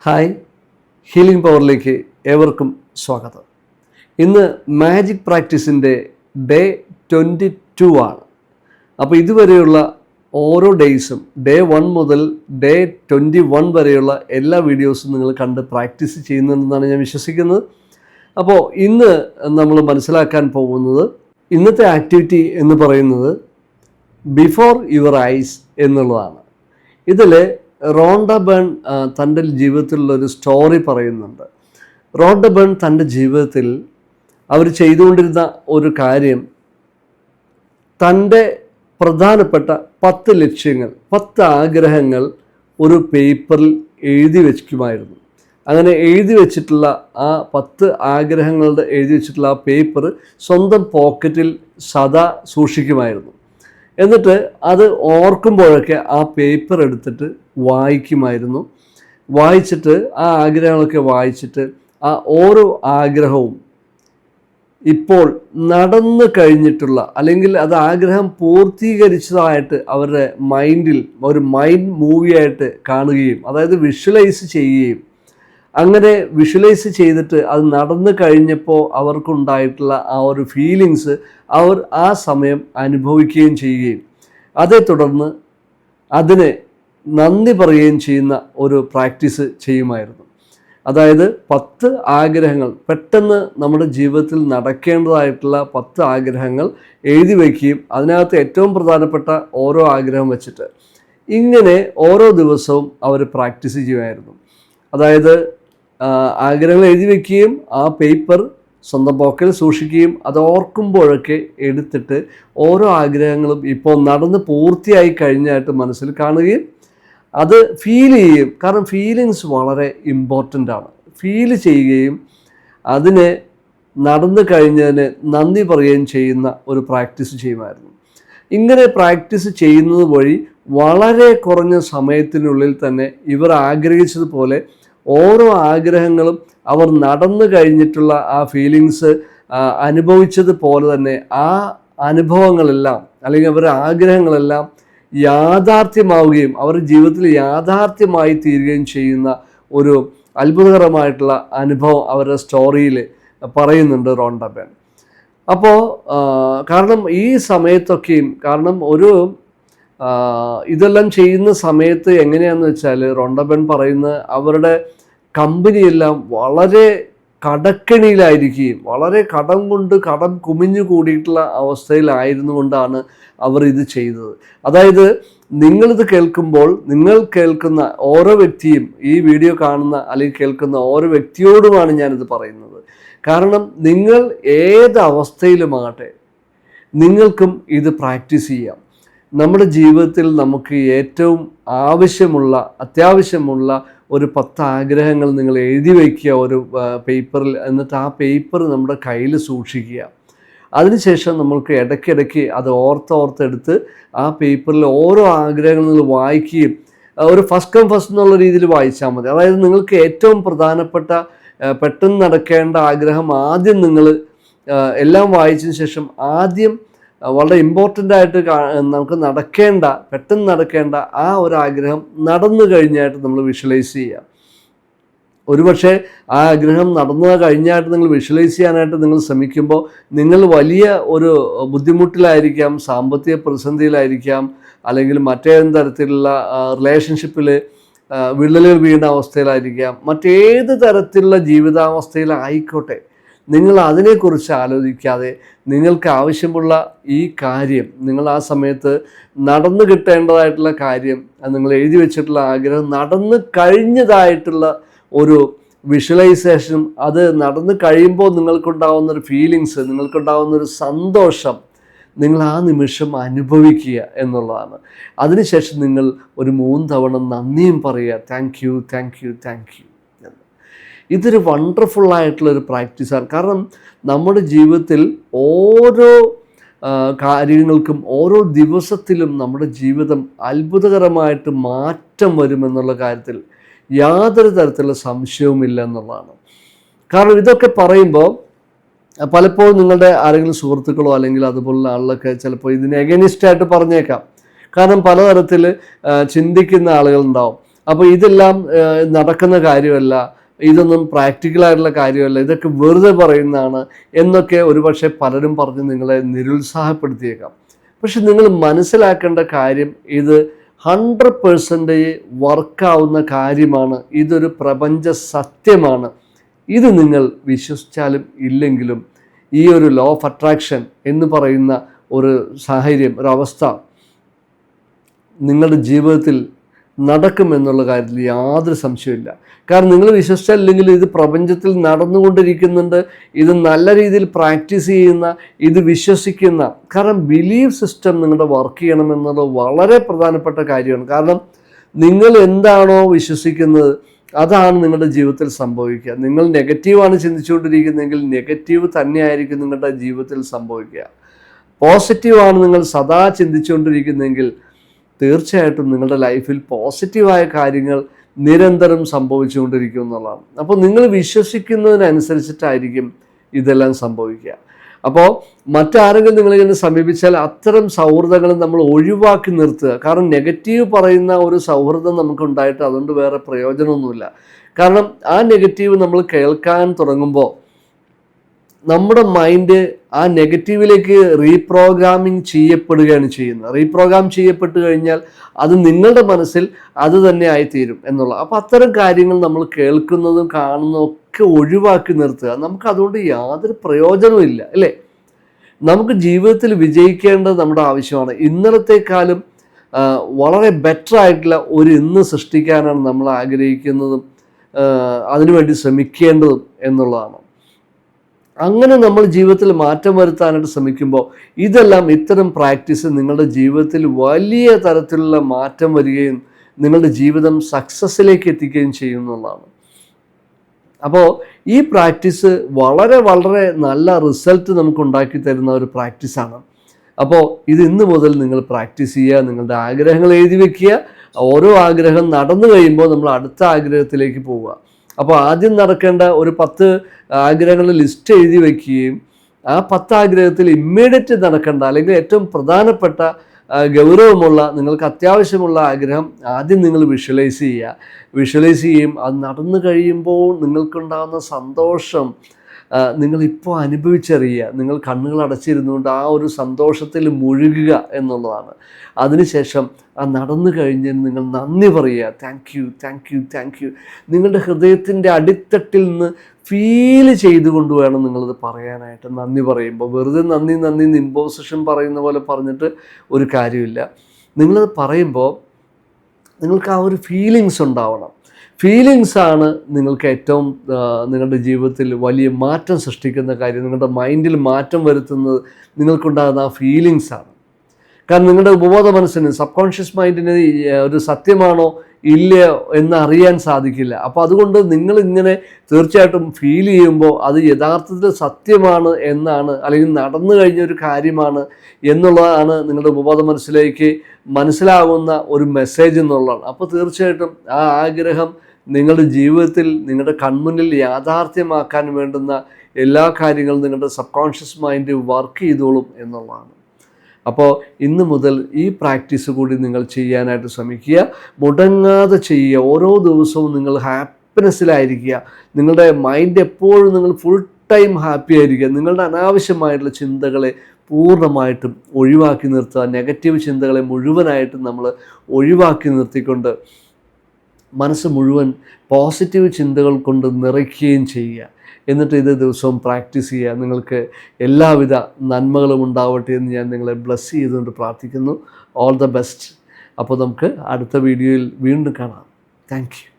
Hi, healing പവറിലേക്ക് ഏവർക്കും സ്വാഗതം. ഇന്ന് മാജിക് പ്രാക്ടീസിൻ്റെ ഡേ 22 ആണ്. അപ്പോൾ ഇതുവരെയുള്ള ഓരോ ഡേയ്സും ഡേ 1 മുതൽ ഡേ 21 വരെയുള്ള എല്ലാ വീഡിയോസും നിങ്ങൾ കണ്ട് പ്രാക്ടീസ് ചെയ്യുന്നുണ്ടെന്നാണ് ഞാൻ വിശ്വസിക്കുന്നത്. അപ്പോൾ ഇന്ന് നമ്മൾ മനസ്സിലാക്കാൻ പോകുന്നത് ഇന്നത്തെ ആക്ടിവിറ്റി എന്ന് പറയുന്നത് ബിഫോർ യുവർ ഐസ് എന്നുള്ളതാണ്. ഇതിൽ റോണ്ട ബേൺ തൻ്റെ ജീവിതത്തിലുള്ളൊരു സ്റ്റോറി പറയുന്നുണ്ട്. റോണ്ട ബേൺ തൻ്റെ ജീവിതത്തിൽ അവർ ചെയ്തുകൊണ്ടിരുന്ന ഒരു കാര്യം, തൻ്റെ പ്രധാനപ്പെട്ട 10 ലക്ഷ്യങ്ങൾ, 10 ആഗ്രഹങ്ങൾ ഒരു പേപ്പറിൽ എഴുതി വയ്ക്കുമായിരുന്നു. അങ്ങനെ എഴുതി വെച്ചിട്ടുള്ള ആ 10 ആഗ്രഹങ്ങളുടെ എഴുതി വെച്ചിട്ടുള്ള ആ പേപ്പർ സ്വന്തം പോക്കറ്റിൽ സദാ സൂക്ഷിക്കുമായിരുന്നു. എന്നിട്ട് അത് ഓർക്കുമ്പോഴൊക്കെ ആ പേപ്പർ എടുത്തിട്ട് വായിക്കുമായിരുന്നു. വായിച്ചിട്ട് ആ ആഗ്രഹങ്ങളൊക്കെ വായിച്ചിട്ട് ആ ഓരോ ആഗ്രഹവും ഇപ്പോൾ നടന്നു കഴിഞ്ഞിട്ടുള്ള അല്ലെങ്കിൽ അത് ആഗ്രഹം പൂർത്തീകരിച്ചതായിട്ട് അവരുടെ മൈൻഡിൽ ഒരു മൈൻഡ് മൂവിയായിട്ട് കാണുകയും, അതായത് വിഷ്വലൈസ് ചെയ്യുകയും, അങ്ങനെ വിഷ്വലൈസ് ചെയ്തിട്ട് അത് നടന്നു കഴിഞ്ഞപ്പോൾ അവർക്കുണ്ടായിട്ടുള്ള ആ ഒരു ഫീലിങ്സ് അവർ ആ സമയം അനുഭവിക്കുകയും ചെയ്യുകയും അതേ തുടർന്ന് അതിന് നന്ദി പറയുകയും ചെയ്യുന്ന ഒരു പ്രാക്ടീസ് ചെയ്യുമായിരുന്നു. അതായത് 10 ആഗ്രഹങ്ങൾ, പെട്ടെന്ന് നമ്മുടെ ജീവിതത്തിൽ നടക്കേണ്ടതായിട്ടുള്ള 10 ആഗ്രഹങ്ങൾ എഴുതി വയ്ക്കുകയും അതിനകത്ത് ഏറ്റവും പ്രധാനപ്പെട്ട ഓരോ ആഗ്രഹം വെച്ചിട്ട് ഇങ്ങനെ ഓരോ ദിവസവും അവർ പ്രാക്ടീസ് ചെയ്യുമായിരുന്നു. അതായത് ആഗ്രഹങ്ങൾ എഴുതി വയ്ക്കുകയും ആ പേപ്പർ സ്വന്തം പോക്കറ്റിൽ സൂക്ഷിക്കുകയും അത് ഓർക്കുമ്പോഴൊക്കെ എടുത്തിട്ട് ഓരോ ആഗ്രഹങ്ങളും ഇപ്പോൾ നടന്ന് പൂർത്തിയായി കഴിഞ്ഞായിട്ട് മനസ്സിൽ കാണുകയും അത് ഫീൽ ചെയ്യുകയും, കാരണം ഫീലിങ്സ് വളരെ ഇമ്പോർട്ടൻ്റ് ആണ്, ഫീൽ ചെയ്യുകയും അതിന് നടന്നു കഴിഞ്ഞതിന് നന്ദി പറയുകയും ചെയ്യുന്ന ഒരു പ്രാക്ടീസ് ചെയ്യുമായിരുന്നു. ഇങ്ങനെ പ്രാക്ടീസ് ചെയ്യുന്നത് വഴി വളരെ കുറഞ്ഞ സമയത്തിനുള്ളിൽ തന്നെ ഇവർ ആഗ്രഹിച്ചതുപോലെ ഓരോ ആഗ്രഹങ്ങളും അവർ നടന്നു കഴിഞ്ഞിട്ടുള്ള ആ ഫീലിങ്സ് അനുഭവിച്ചതുപോലെ തന്നെ ആ അനുഭവങ്ങളെല്ലാം അല്ലെങ്കിൽ അവരുടെ ആഗ്രഹങ്ങളെല്ലാം യാഥാർത്ഥ്യമാവുകയും അവരുടെ ജീവിതത്തിൽ യാഥാർത്ഥ്യമായി തീരുകയും ചെയ്യുന്ന ഒരു അത്ഭുതകരമായിട്ടുള്ള അനുഭവം അവരുടെ സ്റ്റോറിയിൽ പറയുന്നുണ്ട് റോണ്ട ബേൺ. അപ്പോൾ കാരണം ഈ സമയത്തൊക്കെയും, കാരണം ഒരു ഇതെല്ലാം ചെയ്യുന്ന സമയത്ത് എങ്ങനെയാണെന്ന് വെച്ചാൽ റോണ്ട ബേൺ പറയുന്ന അവരുടെ കമ്പനിയെല്ലാം വളരെ കടക്കെണിയിലായിരിക്കുകയും വളരെ കടം കുമിഞ്ഞു കൂടിയിട്ടുള്ള അവസ്ഥയിലായിരുന്നു കൊണ്ടാണ് അവർ ഇത് ചെയ്തത്. അതായത് നിങ്ങളിത് കേൾക്കുമ്പോൾ നിങ്ങൾ കേൾക്കുന്ന ഓരോ വ്യക്തിയും, ഈ വീഡിയോ കാണുന്ന അല്ലെങ്കിൽ കേൾക്കുന്ന ഓരോ വ്യക്തിയോടുമാണ് ഞാനിത് പറയുന്നത്. കാരണം നിങ്ങൾ ഏത് അവസ്ഥയിലുമാകട്ടെ നിങ്ങൾക്കും ഇത് പ്രാക്ടീസ് ചെയ്യാം. നമ്മുടെ ജീവിതത്തിൽ നമുക്ക് ഏറ്റവും അത്യാവശ്യമുള്ള ഒരു 10 ആഗ്രഹങ്ങൾ നിങ്ങൾ എഴുതി വയ്ക്കുക ഒരു പേപ്പറിൽ. എന്നിട്ട് ആ പേപ്പർ നമ്മുടെ കയ്യിൽ സൂക്ഷിക്കുക. അതിനുശേഷം നമ്മൾക്ക് ഇടയ്ക്കിടയ്ക്ക് അത് ഓർത്തെടുത്ത് ആ പേപ്പറിൽ ഓരോ ആഗ്രഹങ്ങൾ നിങ്ങൾ വായിക്കുകയും ഒരു ഫസ്റ്റ് കം ഫസ്റ്റ് എന്നുള്ള രീതിയിൽ വായിച്ചാൽ മതി. അതായത് നിങ്ങൾക്ക് ഏറ്റവും പ്രധാനപ്പെട്ട പെട്ടെന്ന് നടക്കേണ്ട ആഗ്രഹം ആദ്യം നിങ്ങൾ എല്ലാം വായിച്ചതിന് ശേഷം ആദ്യം വളരെ ഇമ്പോർട്ടൻ്റ് ആയിട്ട് നമുക്ക് പെട്ടെന്ന് നടക്കേണ്ട ആ ഒരു ആഗ്രഹം നടന്നു കഴിഞ്ഞായിട്ട് നമ്മൾ വിഷ്വലൈസ് ചെയ്യുക. ഒരുപക്ഷെ ആ ആഗ്രഹം നടന്നു കഴിഞ്ഞായിട്ട് നിങ്ങൾ വിഷ്വലൈസ് ചെയ്യാനായിട്ട് നിങ്ങൾ ശ്രമിക്കുമ്പോൾ നിങ്ങൾ വലിയ ഒരു ബുദ്ധിമുട്ടിലായിരിക്കാം, സാമ്പത്തിക പ്രതിസന്ധിയിലായിരിക്കാം, അല്ലെങ്കിൽ മറ്റേതെങ്കിലും തരത്തിലുള്ള റിലേഷൻഷിപ്പിൽ വിള്ളലുകൾ വീണ അവസ്ഥയിലായിരിക്കാം, മറ്റേത് തരത്തിലുള്ള ജീവിതാവസ്ഥയിലായിക്കോട്ടെ, നിങ്ങൾ അതിനെക്കുറിച്ച് ആലോചിക്കാതെ നിങ്ങൾക്ക് ആവശ്യമുള്ള ഈ കാര്യം, നിങ്ങൾ ആ സമയത്ത് നടന്നു കിട്ടേണ്ടതായിട്ടുള്ള കാര്യം, നിങ്ങൾ എഴുതി വെച്ചിട്ടുള്ള ആഗ്രഹം നടന്നു കഴിഞ്ഞതായിട്ടുള്ള ഒരു വിഷ്വലൈസേഷനും അത് നടന്നു കഴിയുമ്പോൾ നിങ്ങൾക്കുണ്ടാവുന്നൊരു ഫീലിങ്സ്, നിങ്ങൾക്കുണ്ടാവുന്നൊരു സന്തോഷം നിങ്ങൾ ആ നിമിഷം അനുഭവിക്കുക എന്നുള്ളതാണ്. അതിനുശേഷം നിങ്ങൾ ഒരു 3 തവണ നന്ദിയും പറയുക, thank you thank you thank you. ഇതൊരു വണ്ടർഫുള്ളായിട്ടുള്ളൊരു പ്രാക്ടീസാണ്. കാരണം നമ്മുടെ ജീവിതത്തിൽ ഓരോ കാര്യങ്ങൾക്കും ഓരോ ദിവസത്തിലും നമ്മുടെ ജീവിതം അത്ഭുതകരമായിട്ട് മാറ്റം വരുമെന്നുള്ള കാര്യത്തിൽ യാതൊരു തരത്തിലുള്ള സംശയവുമില്ല എന്നുള്ളതാണ്. കാരണം ഇതൊക്കെ പറയുമ്പോൾ പലപ്പോഴും നിങ്ങളുടെ ആരെങ്കിലും സുഹൃത്തുക്കളോ അല്ലെങ്കിൽ അതുപോലുള്ള ആളുകളൊക്കെ ചിലപ്പോൾ ഇതിന് എഗനിസ്റ്റായിട്ട് പറഞ്ഞേക്കാം. കാരണം പലതരത്തിൽ ചിന്തിക്കുന്ന ആളുകളുണ്ടാവും. അപ്പോൾ ഇതെല്ലാം നടക്കുന്ന കാര്യമല്ല, ഇതൊന്നും പ്രാക്ടിക്കലായിട്ടുള്ള കാര്യമല്ല, ഇതൊക്കെ വെറുതെ പറയുന്നതാണ് എന്നൊക്കെ ഒരുപക്ഷെ പലരും പറഞ്ഞ് നിങ്ങളെ നിരുത്സാഹപ്പെടുത്തിയേക്കാം. പക്ഷെ നിങ്ങൾ മനസ്സിലാക്കേണ്ട കാര്യം, ഇത് 100% വർക്കാവുന്ന കാര്യമാണ്. ഇതൊരു പ്രപഞ്ച സത്യമാണ്. ഇത് നിങ്ങൾ വിശ്വസിച്ചാലും ഇല്ലെങ്കിലും ഈ ഒരു ലോ ഓഫ് അട്രാക്ഷൻ എന്ന് പറയുന്ന ഒരു സാഹചര്യം, ഒരവസ്ഥ നിങ്ങളുടെ ജീവിതത്തിൽ നടക്കുമെന്നുള്ള കാര്യത്തിൽ യാതൊരു സംശയമില്ല. കാരണം നിങ്ങൾ വിശ്വസിച്ചില്ലെങ്കിൽ ഇത് പ്രപഞ്ചത്തിൽ നടന്നുകൊണ്ടിരിക്കുന്നുണ്ട്. ഇത് നല്ല രീതിയിൽ പ്രാക്ടീസ് ചെയ്യുന്ന, ഇത് വിശ്വസിക്കുന്ന, കാരണം ബിലീഫ് സിസ്റ്റം നിങ്ങളുടെ വർക്ക് ചെയ്യണമെന്നുള്ളത് വളരെ പ്രധാനപ്പെട്ട കാര്യമാണ്. കാരണം നിങ്ങൾ എന്താണോ വിശ്വസിക്കുന്നത് അതാണ് നിങ്ങളുടെ ജീവിതത്തിൽ സംഭവിക്കുക. നിങ്ങൾ നെഗറ്റീവാണ് ചിന്തിച്ചുകൊണ്ടിരിക്കുന്നതെങ്കിൽ നെഗറ്റീവ് തന്നെയായിരിക്കും നിങ്ങളുടെ ജീവിതത്തിൽ സംഭവിക്കുക. പോസിറ്റീവാണ് നിങ്ങൾ സദാ ചിന്തിച്ചുകൊണ്ടിരിക്കുന്നതെങ്കിൽ തീർച്ചയായിട്ടും നിങ്ങളുടെ ലൈഫിൽ പോസിറ്റീവായ കാര്യങ്ങൾ നിരന്തരം സംഭവിച്ചുകൊണ്ടിരിക്കും എന്നുള്ളതാണ്. അപ്പോൾ നിങ്ങൾ വിശ്വസിക്കുന്നതിനനുസരിച്ചിട്ടായിരിക്കും ഇതെല്ലാം സംഭവിക്കുക. അപ്പോൾ മറ്റാരെങ്കിലും നിങ്ങളിങ്ങനെ സമീപിച്ചാൽ അത്തരം സൗഹൃദങ്ങൾ നമ്മൾ ഒഴിവാക്കി നിർത്തുക. കാരണം നെഗറ്റീവ് പറയുന്ന ഒരു സൗഹൃദം നമുക്കുണ്ടായിട്ട് അതുകൊണ്ട് വേറെ പ്രയോജനമൊന്നുമില്ല. കാരണം ആ നെഗറ്റീവ് നമ്മൾ കേൾക്കാൻ തുടങ്ങുമ്പോൾ നമ്മുടെ മൈൻഡ് ആ നെഗറ്റീവിലേക്ക് റീപ്രോഗ്രാമിങ് ചെയ്യപ്പെടുകയാണ് ചെയ്യുന്നത്. റീപ്രോഗ്രാം ചെയ്യപ്പെട്ട് കഴിഞ്ഞാൽ അത് നിങ്ങളുടെ മനസ്സിൽ അത് തന്നെ ആയിത്തീരും എന്നുള്ള. അപ്പോൾ അത്തരം കാര്യങ്ങൾ നമ്മൾ കേൾക്കുന്നതും കാണുന്നതും ഒക്കെ ഒഴിവാക്കി നിർത്തുക. നമുക്ക് അതുകൊണ്ട് യാതൊരു പ്രയോജനവും ഇല്ല, അല്ലേ? നമുക്ക് ജീവിതത്തിൽ വിജയിക്കേണ്ടത് നമ്മുടെ ആവശ്യമാണ്. ഇന്നലത്തെക്കാളും വളരെ ബെറ്റർ ആയിട്ടുള്ള ഒരു ഇന്ന് സൃഷ്ടിക്കാനാണ് നമ്മൾ ആഗ്രഹിക്കുന്നതും അതിനുവേണ്ടി ശ്രമിക്കേണ്ടതും എന്നുള്ളതാണ്. അങ്ങനെ നമ്മൾ ജീവിതത്തിൽ മാറ്റം വരുത്താനായിട്ട് ശ്രമിക്കുമ്പോൾ ഇത്തരം പ്രാക്ടീസ് നിങ്ങളുടെ ജീവിതത്തിൽ വലിയ തരത്തിലുള്ള മാറ്റം വരികയും നിങ്ങളുടെ ജീവിതം സക്സസ്സിലേക്ക് എത്തിക്കുകയും ചെയ്യുന്നതാണ്. അപ്പോൾ ഈ പ്രാക്ടീസ് വളരെ വളരെ നല്ല റിസൾട്ട് നമുക്ക് ഉണ്ടാക്കി തരുന്ന ഒരു പ്രാക്ടീസാണ്. അപ്പോൾ ഇന്ന് മുതൽ നിങ്ങൾ പ്രാക്ടീസ് ചെയ്യുക. നിങ്ങളുടെ ആഗ്രഹങ്ങൾ എഴുതി വെക്കുക. ഓരോ ആഗ്രഹം നടന്നു കഴിയുമ്പോൾ നമ്മൾ അടുത്ത ആഗ്രഹത്തിലേക്ക് പോവുക. അപ്പോൾ ആദ്യം നടക്കേണ്ട ഒരു 10 ആഗ്രഹങ്ങൾ ലിസ്റ്റ് എഴുതി വയ്ക്കുകയും ആ 10 ആഗ്രഹത്തിൽ ഇമ്മീഡിയറ്റ് നടക്കേണ്ട അല്ലെങ്കിൽ ഏറ്റവും പ്രധാനപ്പെട്ട ഗൗരവമുള്ള നിങ്ങൾക്ക് അത്യാവശ്യമുള്ള ആഗ്രഹം ആദ്യം നിങ്ങൾ വിഷ്വലൈസ് ചെയ്യുകയും അത് നടന്നു കഴിയുമ്പോൾ നിങ്ങൾക്കുണ്ടാകുന്ന സന്തോഷം നിങ്ങളിപ്പോൾ അനുഭവിച്ചറിയുക. നിങ്ങൾ കണ്ണുകൾ അടച്ചിരുന്നുകൊണ്ട് ആ ഒരു സന്തോഷത്തിൽ മുഴുകുക എന്നുള്ളതാണ്. അതിനുശേഷം ആ നടന്നു കഴിഞ്ഞതിന് നിങ്ങൾ നന്ദി പറയുക. Thank you. നിങ്ങളുടെ ഹൃദയത്തിൻ്റെ അടിത്തട്ടിൽ നിന്ന് ഫീൽ ചെയ്തുകൊണ്ട് വേണം നിങ്ങളത് പറയാനായിട്ട്. നന്ദി പറയുമ്പോൾ വെറുതെ നന്ദി ഇമ്പോസിഷൻ പറയുന്ന പോലെ പറഞ്ഞിട്ട് ഒരു കാര്യമില്ല. നിങ്ങളത് പറയുമ്പോൾ നിങ്ങൾക്ക് ആ ഒരു ഫീലിങ്സ് ഉണ്ടാവണം. ഫീലിങ്സാണ് നിങ്ങൾക്ക് ഏറ്റവും നിങ്ങളുടെ ജീവിതത്തിൽ വലിയ മാറ്റം സൃഷ്ടിക്കുന്ന കാര്യം. നിങ്ങളുടെ മൈൻഡിൽ മാറ്റം വരുത്തുന്നത് നിങ്ങൾക്കുണ്ടാകുന്ന ആ ഫീലിങ്സാണ്. കാരണം നിങ്ങളുടെ ഉപബോധ മനസ്സിന്, സബ് കോൺഷ്യസ് മൈൻഡിന് ഒരു സത്യമാണോ ഇല്ലയോ എന്നറിയാൻ സാധിക്കില്ല. അപ്പോൾ അതുകൊണ്ട് നിങ്ങളിങ്ങനെ തീർച്ചയായിട്ടും ഫീൽ ചെയ്യുമ്പോൾ അത് യഥാർത്ഥത്തിൽ സത്യമാണ് എന്നാണ്, അല്ലെങ്കിൽ നടന്നു കഴിഞ്ഞൊരു കാര്യമാണ് എന്നുള്ളതാണ് നിങ്ങളുടെ ഉപബോധ മനസ്സിലേക്ക് മനസ്സിലാകുന്ന ഒരു മെസ്സേജ് എന്നുള്ളതാണ്. അപ്പോൾ തീർച്ചയായിട്ടും ആ ആഗ്രഹം നിങ്ങളുടെ ജീവിതത്തിൽ നിങ്ങളുടെ കൺമുന്നിൽ യാഥാർത്ഥ്യമാക്കാൻ വേണ്ടുന്ന എല്ലാ കാര്യങ്ങളും നിങ്ങളുടെ സബ് കോൺഷ്യസ് മൈൻഡ് വർക്ക് ചെയ്തോളും എന്നുള്ളതാണ്. അപ്പോൾ ഇന്ന് മുതൽ ഈ പ്രാക്ടീസ് കൂടി നിങ്ങൾ ചെയ്യാനായിട്ട് ശ്രമിക്കുക. മുടങ്ങാതെ ചെയ്യുക. ഓരോ ദിവസവും നിങ്ങൾ ഹാപ്പിനെസ്സിലായിരിക്കുക. നിങ്ങളുടെ മൈൻഡ് എപ്പോഴും നിങ്ങൾ ഫുൾ ടൈം ഹാപ്പി ആയിരിക്കുക. നിങ്ങളുടെ അനാവശ്യമായിട്ടുള്ള ചിന്തകളെ പൂർണ്ണമായിട്ടും ഒഴിവാക്കി നിർത്തുക. നെഗറ്റീവ് ചിന്തകളെ മുഴുവനായിട്ടും നമ്മൾ ഒഴിവാക്കി നിർത്തിക്കൊണ്ട് മനസ്സ് മുഴുവൻ പോസിറ്റീവ് ചിന്തകൾ കൊണ്ട് നിറയ്ക്കുകയും ചെയ്യുക. എന്നിട്ട് ദിവസവും പ്രാക്ടീസ് ചെയ്യുക. നിങ്ങൾക്ക് എല്ലാവിധ നന്മകളും ഉണ്ടാവട്ടെ എന്ന് ഞാൻ നിങ്ങളെ ബ്ലെസ് ചെയ്തുകൊണ്ട് പ്രാർത്ഥിക്കുന്നു. All the best. അപ്പോൾ നമുക്ക് അടുത്ത വീഡിയോയിൽ വീണ്ടും കാണാം. Thank you.